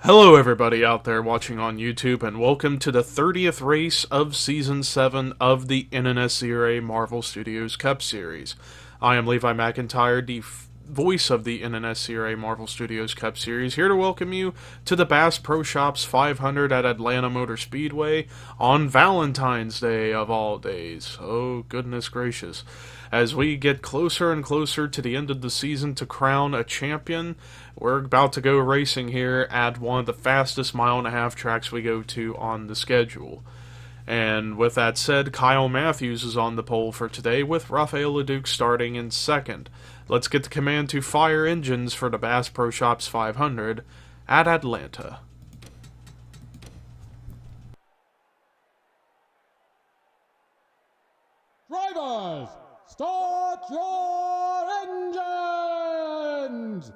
Hello, everybody out there watching on YouTube, and welcome to the 30th race of Season 7 of the NNSCRA Marvel Studios Cup Series. I am Levi McIntyre, the voice of the NNSCRA Marvel Studios Cup Series, here to welcome you to the Bass Pro Shops 500 at Atlanta Motor Speedway on Valentine's Day of all days. Oh, goodness gracious. As we get closer and closer to the end of the season to crown a champion, we're about to go racing here at one of the fastest mile-and-a-half tracks we go to on the schedule. And with that said, Kyle Matthews is on the pole for today, with Rafael LeDuc starting in second. Let's get the command to fire engines for the Bass Pro Shops 500 at Atlanta. Drivers, start your engines!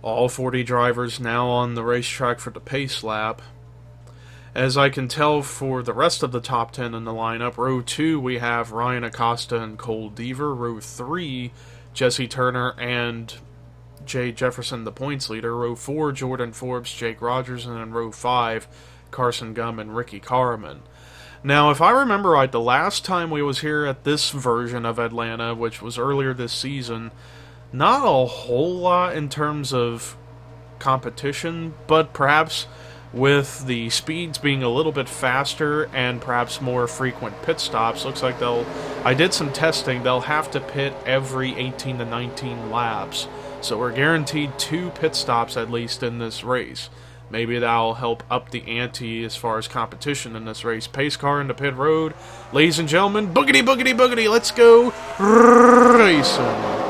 All 40 drivers now on the racetrack for the pace lap. As I can tell for the rest of the top 10 in the lineup, row 2 we have Ryan Acosta and Cole Deaver. Row 3, Jesse Turner and Jay Jefferson, the points leader. Row 4, Jordan Forbes, Jake Rogers, and in row 5, Carson Gum and Ricky Carman. Now, if I remember right, the last time we was here at this version of Atlanta, which was earlier this season, not a whole lot in terms of competition, but perhaps with the speeds being a little bit faster and perhaps more frequent pit stops, looks like I did some testing, they'll have to pit every 18 to 19 laps. So we're guaranteed 2 pit stops at least in this race. Maybe that'll help up the ante as far as competition in this race. Pace car into pit road. Ladies and gentlemen, boogity, boogity, boogity, let's go racing.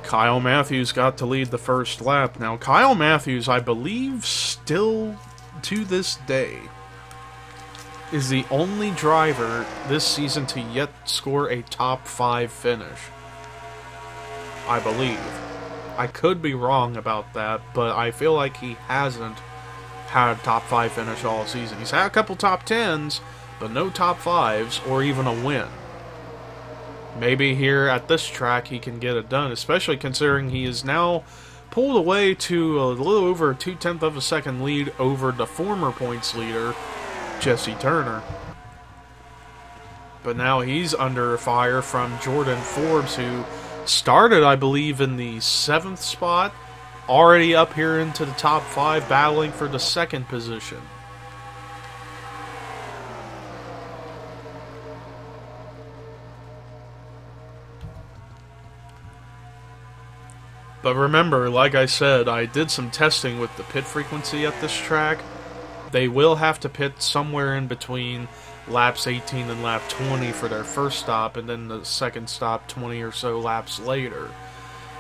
Kyle Matthews got to lead the first lap. Now, Kyle Matthews, I believe, still to this day, is the only driver this season to yet score a top 5 finish. I believe. I could be wrong about that, but I feel like he hasn't had a top 5 finish all season. He's had a couple top 10s, but no top 5s or even a win. Maybe here at this track he can get it done, especially considering he is now pulled away to a little over a 2/10 of a second lead over the former points leader, Jesse Turner. But now he's under fire from Jordan Forbes, who started, I believe, in the 7th spot, already up here into the top 5, battling for the 2nd position. But remember, like I said, I did some testing with the pit frequency at this track. They will have to pit somewhere in between laps 18 and lap 20 for their first stop, and then the second stop 20 or so laps later.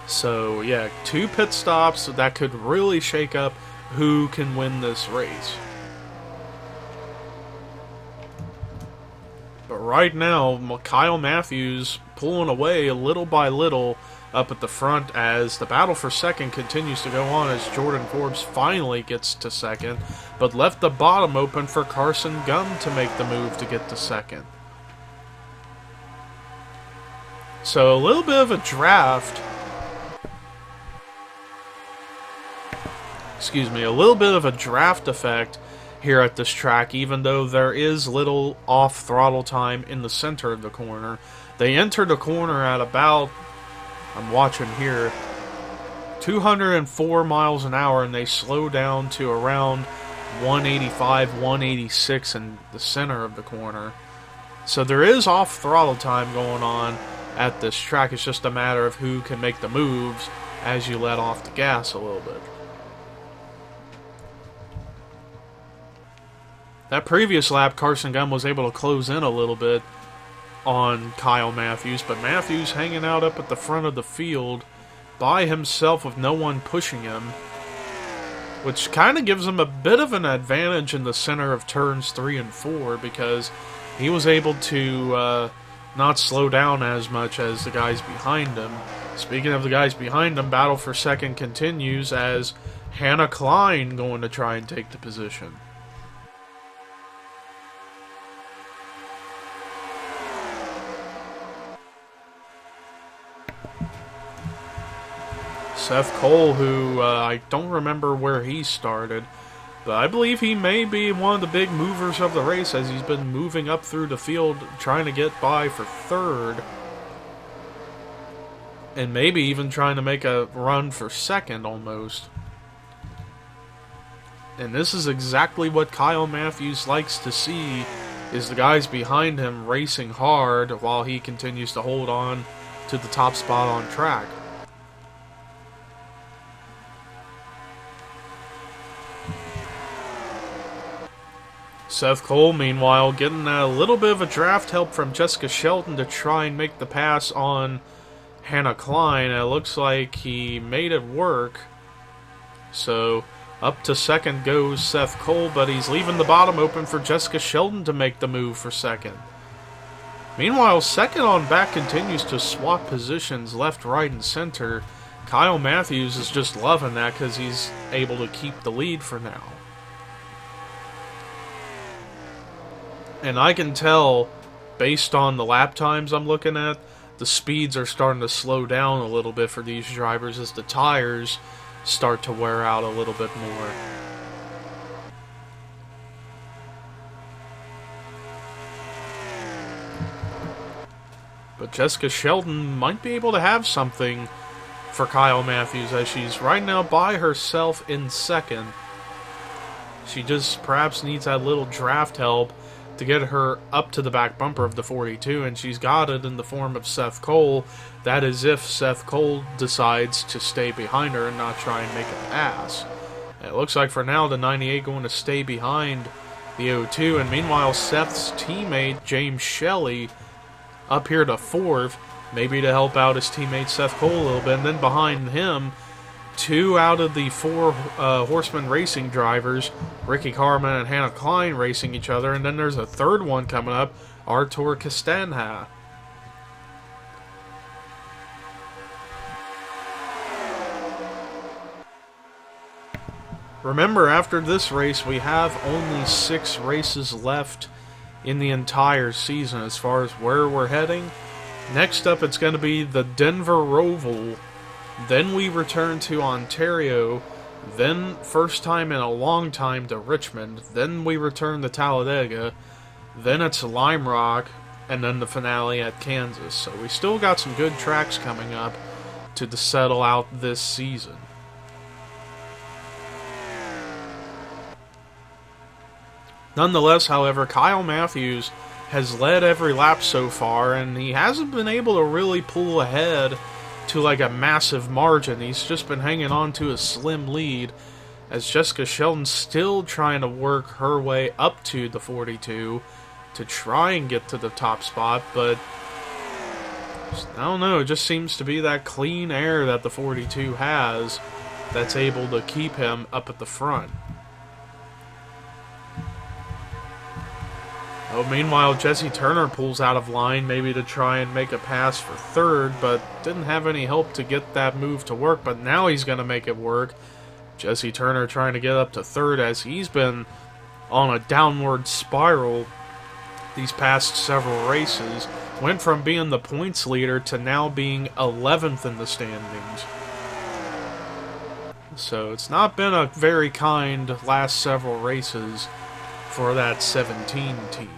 So, yeah, 2 pit stops that could really shake up who can win this race. But right now, Kyle Matthews pulling away little by little up at the front as the battle for second continues to go on as Jordan Forbes finally gets to second, but left the bottom open for Carson Gum to make the move to get to second. So a little bit of a draft. A little bit of a draft effect here at this track, even though there is little off throttle time in the center of the corner. They enter the corner at about, I'm watching here, 204 miles an hour, and they slow down to around 185, 186 in the center of the corner. So there is off throttle time going on at this track. It's just a matter of who can make the moves as you let off the gas a little bit. That previous lap, Carson Gunn was able to close in a little bit on Kyle Matthews, but Matthews hanging out up at the front of the field by himself with no one pushing him, which kind of gives him a bit of an advantage in the center of turns 3 and 4 because he was able to not slow down as much as the guys behind him. Speaking of the guys behind him, battle for second continues as Hannah Klein going to try and take the position. Seth Cole, who I don't remember where he started, but I believe he may be one of the big movers of the race as he's been moving up through the field trying to get by for third. And maybe even trying to make a run for second almost. And this is exactly what Kyle Matthews likes to see, is the guys behind him racing hard while he continues to hold on to the top spot on track. Seth Cole, meanwhile, getting a little bit of a draft help from Jessica Shelton to try and make the pass on Hannah Klein. It looks like he made it work. So, up to second goes Seth Cole, but he's leaving the bottom open for Jessica Shelton to make the move for second. Meanwhile, second on back continues to swap positions left, right, and center. Kyle Matthews is just loving that because he's able to keep the lead for now. And I can tell, based on the lap times I'm looking at, the speeds are starting to slow down a little bit for these drivers as the tires start to wear out a little bit more. But Jessica Shelton might be able to have something for Kyle Matthews as she's right now by herself in second. She just perhaps needs that little draft help to get her up to the back bumper of the 42, and she's got it in the form of Seth Cole. That is if Seth Cole decides to stay behind her and not try and make a pass. And it looks like for now the 98 going to stay behind the 02, and meanwhile Seth's teammate James Shelley up here to fourth, maybe to help out his teammate Seth Cole a little bit, and then behind him, 2 out of the 4 Horseman Racing drivers, Ricky Carmen and Hannah Klein, racing each other, and then there's a third one coming up, Artur Castanha. Remember, after this race, we have only 6 races left in the entire season as far as where we're heading. Next up, it's going to be the Denver Roval. Then we return to Ontario. Then, first time in a long time, to Richmond. Then we return to Talladega. Then it's Lime Rock. And then the finale at Kansas. So we still got some good tracks coming up to settle out this season. Nonetheless, however, Kyle Matthews has led every lap so far, and he hasn't been able to really pull ahead to like a massive margin. He's just been hanging on to a slim lead as Jessica Shelton's still trying to work her way up to the 42 to try and get to the top spot, but I don't know, it just seems to be that clean air that the 42 has that's able to keep him up at the front. Oh, meanwhile, Jesse Turner pulls out of line, maybe to try and make a pass for third, but didn't have any help to get that move to work, but now he's going to make it work. Jesse Turner trying to get up to third as he's been on a downward spiral these past several races. Went from being the points leader to now being 11th in the standings. So it's not been a very kind last several races for that 17 team.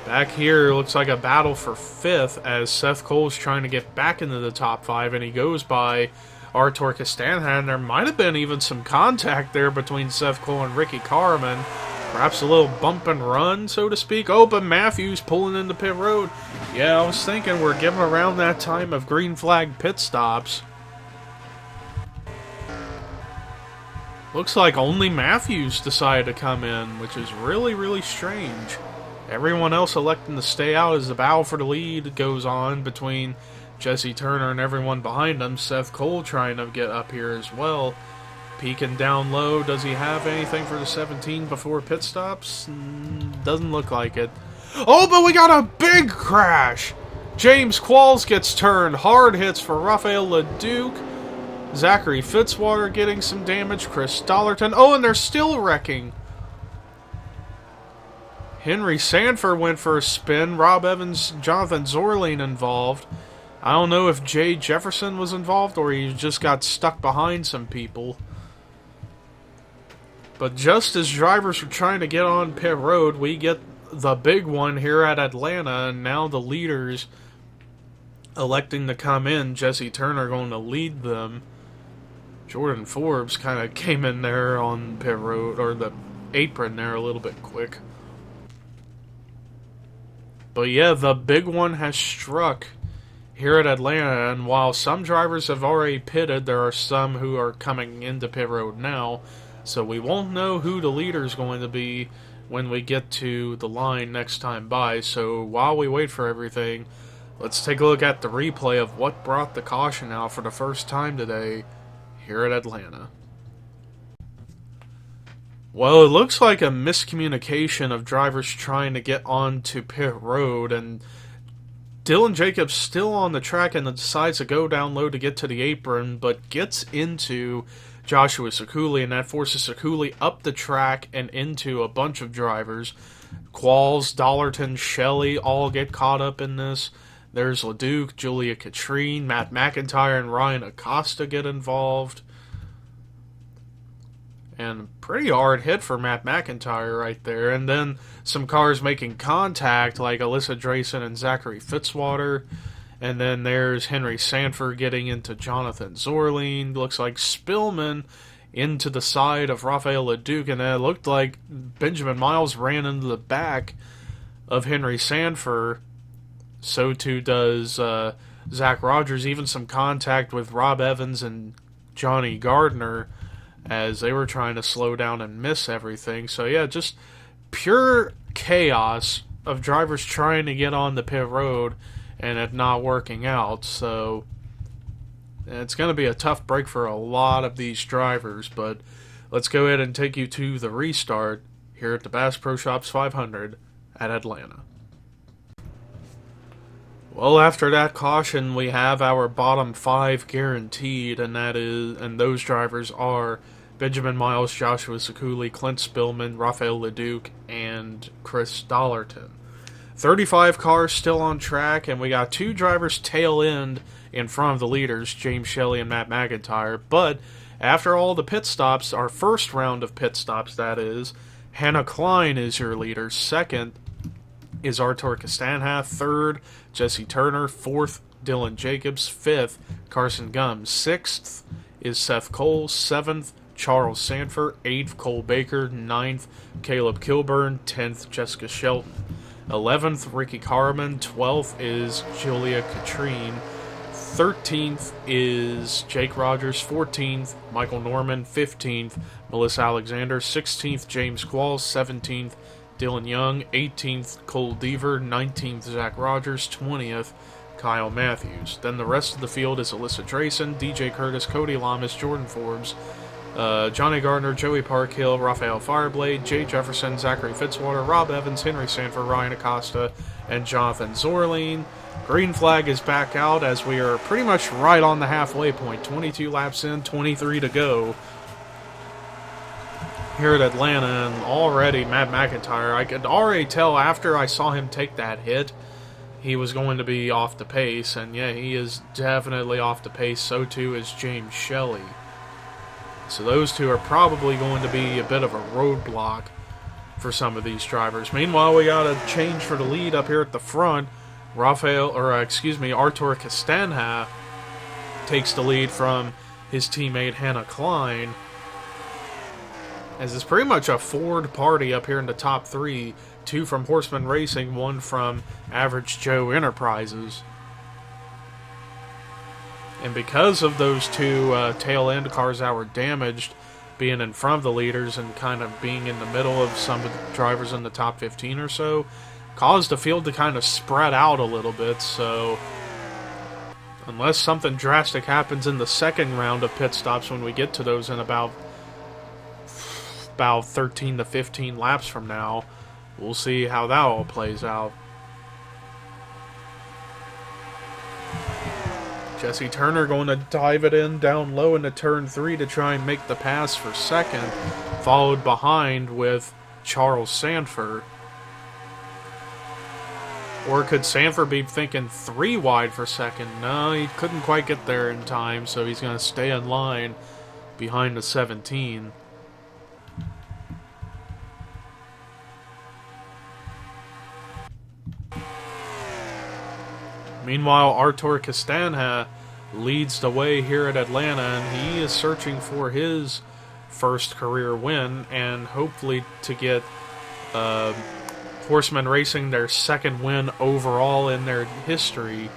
Back here, looks like a battle for 5th as Seth Cole's trying to get back into the top 5, and he goes by Artur Castanhan. There might have been even some contact there between Seth Cole and Ricky Carmen. Perhaps a little bump and run, so to speak. Oh, but Matthews pulling into pit road. Yeah, I was thinking we're getting around that time of green flag pit stops. Looks like only Matthews decided to come in, which is really, really strange. Everyone else electing to stay out as the battle for the lead goes on between Jesse Turner and everyone behind him. Seth Cole trying to get up here as well. Peeking down low. Does he have anything for the 17 before pit stops? Doesn't look like it. Oh, but we got a big crash! James Qualls gets turned. Hard hits for Rafael LeDuc. Zachary Fitzwater getting some damage. Chris Dollarton. Oh, and they're still wrecking. Henry Sanford went for a spin. Rob Evans, Jonathan Zorline involved. I don't know if Jay Jefferson was involved or he just got stuck behind some people. But just as drivers were trying to get on pit road, we get the big one here at Atlanta, and now the leaders electing to come in. Jesse Turner going to lead them. Jordan Forbes kind of came in there on pit road, or the apron there a little bit quick. But yeah, the big one has struck here at Atlanta, and while some drivers have already pitted, there are some who are coming into pit road now, so we won't know who the leader is going to be when we get to the line next time by. So while we wait for everything, let's take a look at the replay of what brought the caution out for the first time today here at Atlanta. Well, it looks like a miscommunication of drivers trying to get onto pit road, and Dylan Jacobs still on the track and decides to go down low to get to the apron, but gets into Joshua Sekuli, and that forces Sekuli up the track and into a bunch of drivers. Qualls, Dollarton, Shelley all get caught up in this. There's LeDuc, Julia Katrine, Matt McIntyre, and Ryan Acosta get involved. And pretty hard hit for Matt McIntyre right there. And then some cars making contact, like Alyssa Drayson and Zachary Fitzwater. And then there's Henry Sanford getting into Jonathan Zorline. Looks like Spillman into the side of Rafael LeDuc. And it looked like Benjamin Miles ran into the back of Henry Sanford. So too does Zach Rogers. Even some contact with Rob Evans and Johnny Gardner, as they were trying to slow down and miss everything. So yeah, just pure chaos of drivers trying to get on the pit road and it not working out. So it's going to be a tough break for a lot of these drivers, but let's go ahead and take you to the restart here at the Bass Pro Shops 500 at Atlanta. Well, after that caution, we have our bottom 5 guaranteed, and those drivers are Benjamin Miles, Joshua Sekuli, Clint Spillman, Rafael LeDuc, and Chris Dollarton. 35 cars still on track, and we got 2 drivers tail end in front of the leaders, James Shelley and Matt McIntyre. But after all the pit stops, our first round of pit stops, that is, Hannah Klein is your leader. Second is Artur Castanha. Third, Jesse Turner. Fourth, Dylan Jacobs. Fifth, Carson Gumbs. Sixth is Seth Cole. Seventh, Charles Sanford. Eighth, Cole Baker. Ninth, Caleb Kilburn. 10th, Jessica Shelton. 11th, Ricky Carmen. 12th is Julia Katrine. 13th is Jake Rogers. 14th, Michael Norman. 15th, Melissa Alexander. 16th, James Qualls. 17th, Dylan Young. 18th, Cole Deaver. 19th, Zach Rogers. 20th, Kyle Matthews. Then the rest of the field is Alyssa Drayson, DJ Curtis, Cody Lamas, Jordan Forbes, Johnny Gardner, Joey Parkhill, Rafael Fireblade, Jay Jefferson, Zachary Fitzwater, Rob Evans, Henry Sanford, Ryan Acosta, and Jonathan Zorline. Green flag is back out as we are pretty much right on the halfway point. 22 laps in, 23 to go here at Atlanta, and already Matt McIntyre, I could already tell after I saw him take that hit, he was going to be off the pace, and yeah, he is definitely off the pace. So too is James Shelley. So those two are probably going to be a bit of a roadblock for some of these drivers. Meanwhile, we got a change for the lead up here at the front. Artur Castanha takes the lead from his teammate Hannah Klein. As it's pretty much a Ford party up here in the top three. 2 from Horseman Racing, 1 from Average Joe Enterprises. And because of those 2 tail end cars that were damaged, being in front of the leaders and kind of being in the middle of some of the drivers in the top 15 or so, caused the field to kind of spread out a little bit. So unless something drastic happens in the second round of pit stops when we get to those in about 13 to 15 laps from now, we'll see how that all plays out. Jesse Turner going to dive it in down low into turn 3 to try and make the pass for second, followed behind with Charles Sanford. Or could Sanford be thinking 3 wide for second? No, he couldn't quite get there in time, so he's going to stay in line behind the 17. Meanwhile, Artur Castanha leads the way here at Atlanta, and he is searching for his first career win and hopefully to get Horseman Racing their second win overall in their history.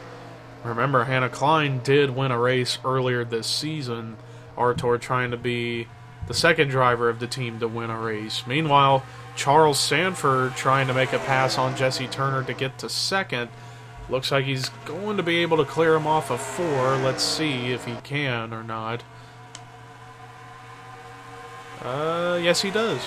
Remember, Hannah Klein did win a race earlier this season. Artur trying to be the second driver of the team to win a race. Meanwhile, Charles Sanford trying to make a pass on Jesse Turner to get to second. Looks like he's going to be able to clear him off of 4. Let's see if he can or not. Yes, he does.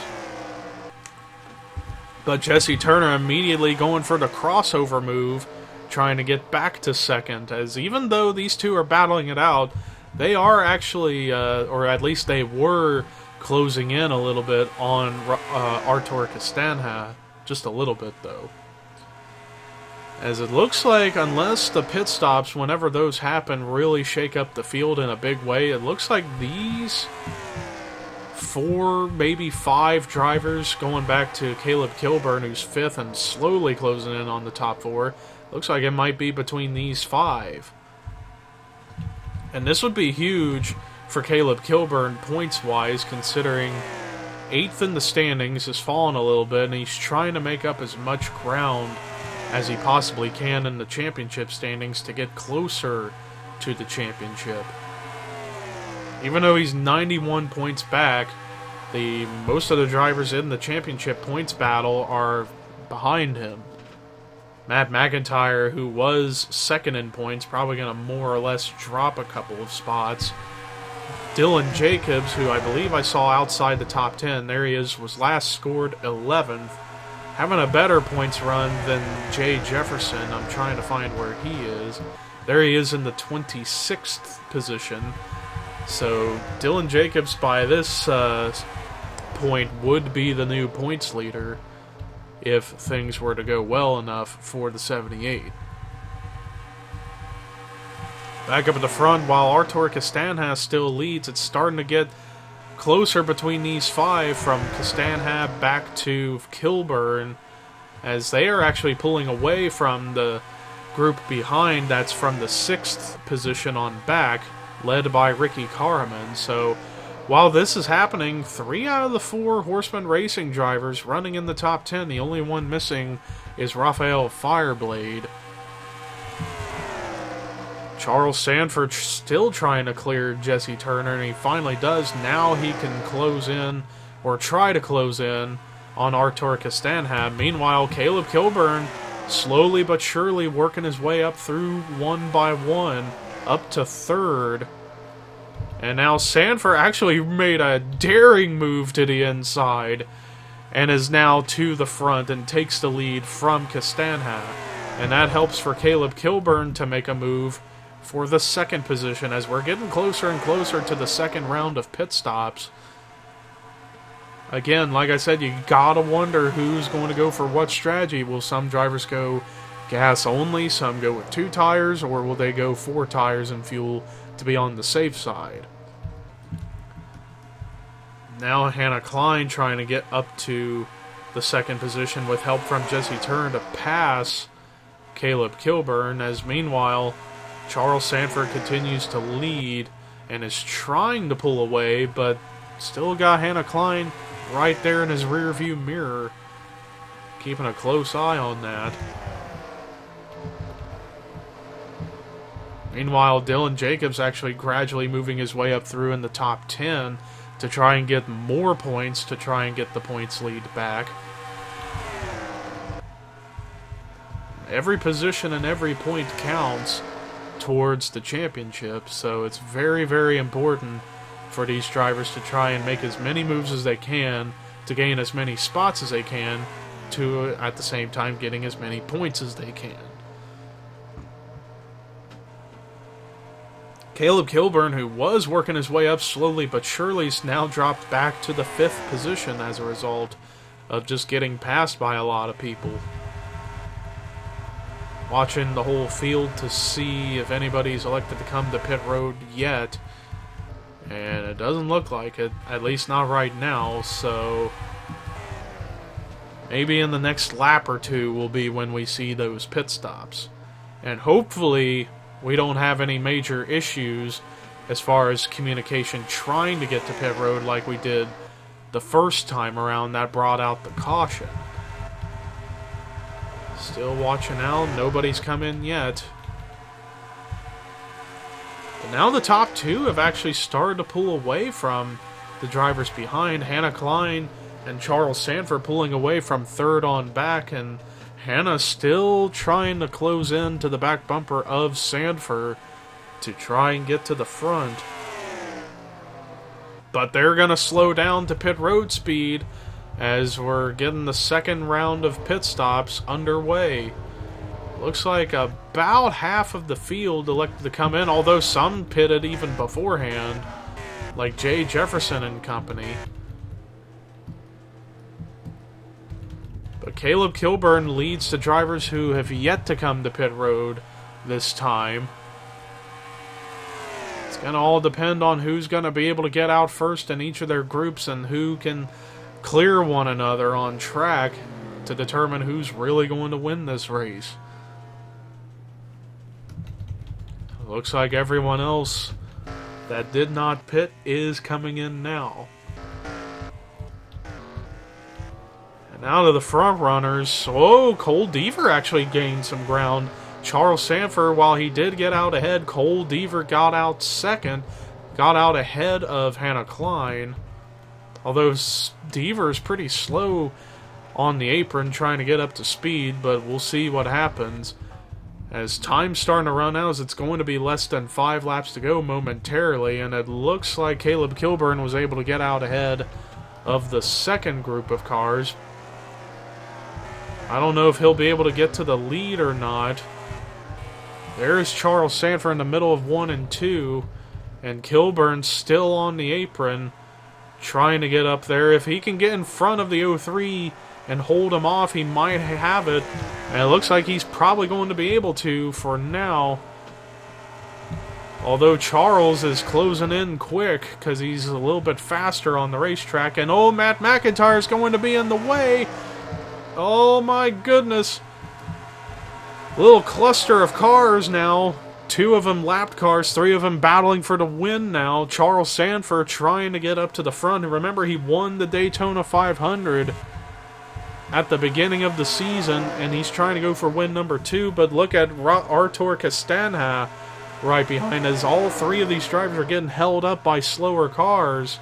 But Jesse Turner immediately going for the crossover move, trying to get back to second, as even though these two are battling it out, they are actually, or at least they were, closing in a little bit on Artur Castanha. Just a little bit, though. As it looks like, unless the pit stops, whenever those happen, really shake up the field in a big way, it looks like these 4, maybe 5 drivers, going back to Caleb Kilburn, who's 5th and slowly closing in on the top 4, looks like it might be between these 5. And this would be huge for Caleb Kilburn points-wise, considering 8th in the standings has fallen a little bit, and he's trying to make up as much ground as he possibly can in the championship standings to get closer to the championship. Even though he's 91 points back, most of the drivers in the championship points battle are behind him. Matt McIntyre, who was second in points, probably going to more or less drop a couple of spots. Dylan Jacobs, who I believe I saw outside the top 10, there he is, was last scored 11th. Having a better points run than Jay Jefferson. I'm trying to find where he is. There he is in the 26th position. So Dylan Jacobs, by this point, would be the new points leader if things were to go well enough for the 78. Back up at the front, while Artur Castanha still leads, it's starting to get closer between these 5 from Castanha back to Kilburn, as they are actually pulling away from the group behind that's from the 6th position on back, led by Ricky Carman. So while this is happening, 3 out of the 4 Horseman Racing drivers running in the top 10. The only one missing is Rafael Fireblade. Charles Sanford still trying to clear Jesse Turner, and he finally does. Now he can close in, or try to close in, on Artur Castanha. Meanwhile, Caleb Kilburn slowly but surely working his way up through one by one, up to 3rd. And now Sanford actually made a daring move to the inside, and is now to the front and takes the lead from Castanha. And that helps for Caleb Kilburn to make a move for the 2nd position, as we're getting closer and closer to the 2nd round of pit stops. Again, like I said, you gotta wonder who's going to go for what strategy. Will some drivers go gas only, some go with 2 tires, or will they go 4 tires and fuel to be on the safe side? Now Hannah Klein trying to get up to the second position with help from Jesse Turn to pass Caleb Kilburn, as meanwhile Charles Sanford continues to lead and is trying to pull away, but still got Hannah Klein right there in his rear view mirror, keeping a close eye on that. Meanwhile, Dylan Jacobs actually gradually moving his way up through in the top 10 to try and get more points, to try and get the points lead back. Every position and every point counts towards the championship, so it's very, very important for these drivers to try and make as many moves as they can to gain as many spots as they can, to at the same time getting as many points as they can. Caleb Kilburn, who was working his way up slowly but surely, is now dropped back to the 5th position as a result of just getting passed by a lot of people. Watching the whole field to see if anybody's elected to come to pit road yet, and it doesn't look like it, at least not right now, so maybe in the next lap or two will be when we see those pit stops. And hopefully we don't have any major issues as far as communication trying to get to pit road like we did the first time around that brought out the caution. Still watching out, nobody's come in yet. But now the top two have actually started to pull away from the drivers behind. Hannah Klein and Charles Sanford pulling away from third on back, and Hannah still trying to close in to the back bumper of Sanford to try and get to the front. But they're going to slow down to pit road speed as we're getting the second round of pit stops underway. Looks like about half of the field elected to come in, although some pitted even beforehand, like Jay Jefferson and company. But Caleb Kilburn leads the drivers who have yet to come to pit road this time. It's going to all depend on who's going to be able to get out first in each of their groups and who can clear one another on track to determine who's really going to win this race. Looks like everyone else that did not pit is coming in now. And out of the front runners, Cole Deaver actually gained some ground. Charles Sanford, while he did get out ahead, Cole Deaver got out second, got out ahead of Hannah Klein. Although Deaver is pretty slow on the apron trying to get up to speed, but we'll see what happens. As time's starting to run out, as it's going to be less than 5 laps to go momentarily, and it looks like Caleb Kilburn was able to get out ahead of the second group of cars. I don't know if he'll be able to get to the lead or not. There's Charles Sanford in the middle of 1 and 2, and Kilburn still on the apron, trying to get up there. If he can get in front of the 03 and hold him off, he might have it. And it looks like he's probably going to be able to for now. Although Charles is closing in quick because he's a little bit faster on the racetrack. And Matt McIntyre is going to be in the way. Oh my goodness. Little cluster of cars now. 2 of them lapped cars, 3 of them battling for the win now. Charles Sanford trying to get up to the front. And remember, he won the Daytona 500 at the beginning of the season, and he's trying to go for win number 2. But look at Artur Castanha right behind us. All 3 of these drivers are getting held up by slower cars.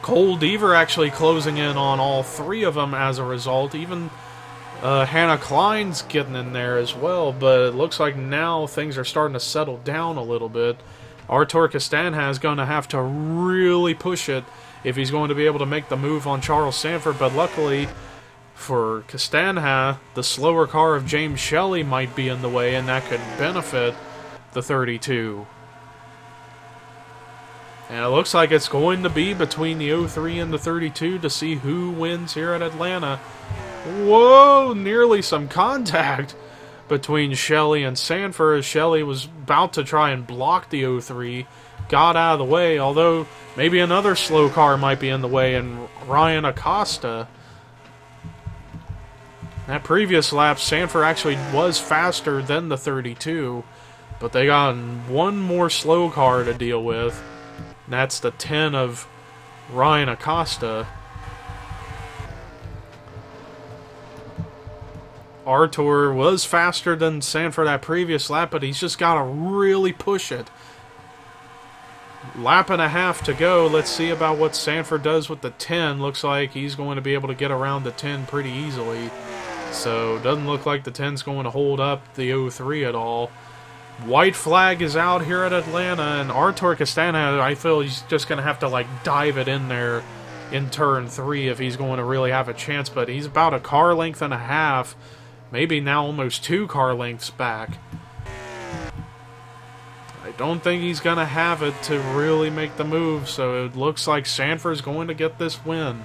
Cole Deaver actually closing in on all 3 of them as a result. Even Hannah Klein's getting in there as well, but it looks like now things are starting to settle down a little bit. Artur Castanha is going to have to really push it if he's going to be able to make the move on Charles Sanford, but luckily for Castanha, the slower car of James Shelley might be in the way, and that could benefit the 32. And it looks like it's going to be between the 03 and the 32 to see who wins here at Atlanta. Whoa, nearly some contact between Shelley and Sanford, as Shelley was about to try and block the 03, got out of the way, although maybe another slow car might be in the way, and Ryan Acosta. That previous lap, Sanford actually was faster than the 32, but they got one more slow car to deal with, and that's the 10 of Ryan Acosta. Artur was faster than Sanford that previous lap, but he's just got to really push it. Lap and a half to go. Let's see about what Sanford does with the 10. Looks like he's going to be able to get around the 10 pretty easily. So, doesn't look like the 10's going to hold up the 03 at all. White flag is out here at Atlanta, and Artur Castana, I feel he's just going to have to, like, dive it in there in turn 3 if he's going to really have a chance. But he's about a car length and a half, maybe now almost 2 car lengths back. I don't think he's going to have it to really make the move, so it looks like Sanford's going to get this win.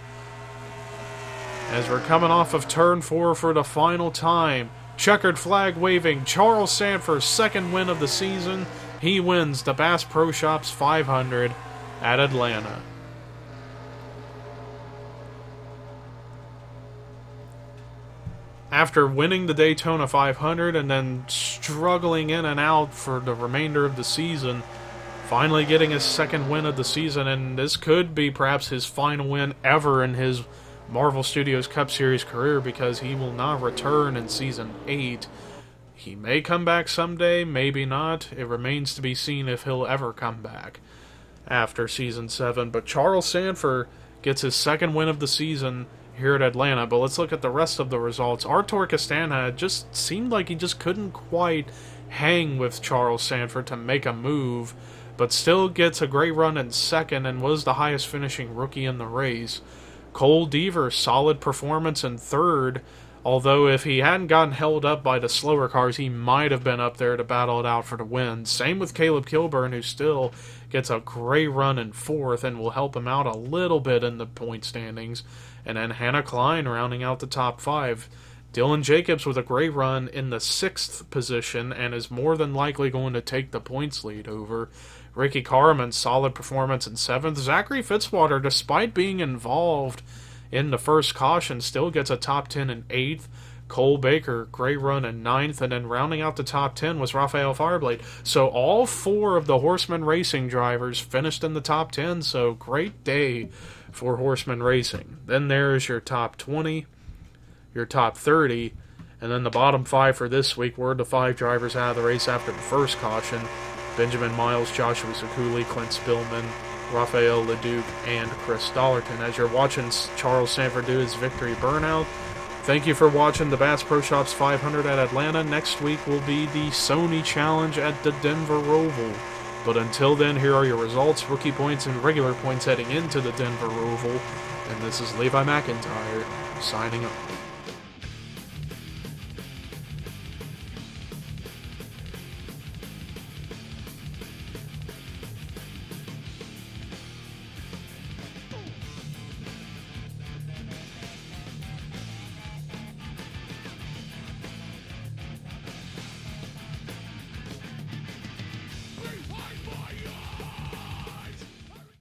As we're coming off of turn 4 for the final time, checkered flag waving, Charles Sanford's second win of the season. He wins the Bass Pro Shops 500 at Atlanta. After winning the Daytona 500 and then struggling in and out for the remainder of the season, finally getting his second win of the season, and this could be perhaps his final win ever in his Marvel Studios Cup Series career, because he will not return in Season 8. He may come back someday, maybe not. It remains to be seen if he'll ever come back after Season 7. But Charles Sanford gets his second win of the season here at Atlanta. But let's look at the rest of the results. Artur Castana just seemed like he just couldn't quite hang with Charles Sanford to make a move, but still gets a great run in second and was the highest finishing rookie in the race. Cole Deaver, solid performance in third, although if he hadn't gotten held up by the slower cars, he might have been up there to battle it out for the win. Same with Caleb Kilburn, who still gets a great run in fourth and will help him out a little bit in the point standings. And then Hannah Klein rounding out the top 5. Dylan Jacobs with a great run in the 6th position and is more than likely going to take the points lead over. Ricky Carmen's solid performance in 7th. Zachary Fitzwater, despite being involved in the first caution, still gets a top 10 in 8th. Cole Baker, great run in 9th, and then rounding out the top 10 was Rafael Fireblade. So all 4 of the Horseman Racing drivers finished in the top 10, so great day for Horseman Racing. Then there's your top 20, your top 30, and then the bottom 5 for this week were the 5 drivers out of the race after the first caution: Benjamin Miles, Joshua Zakuli, Clint Spillman, Rafael Leduc, and Chris Dollerton. As you're watching Charles Sanford do his victory burnout, thank you for watching the Bass Pro Shops 500 at Atlanta. Next week will be the Sony Challenge at the Denver Roval. But until then, here are your results, rookie points, and regular points heading into the Denver Roval. And this is Levi McIntyre, signing off.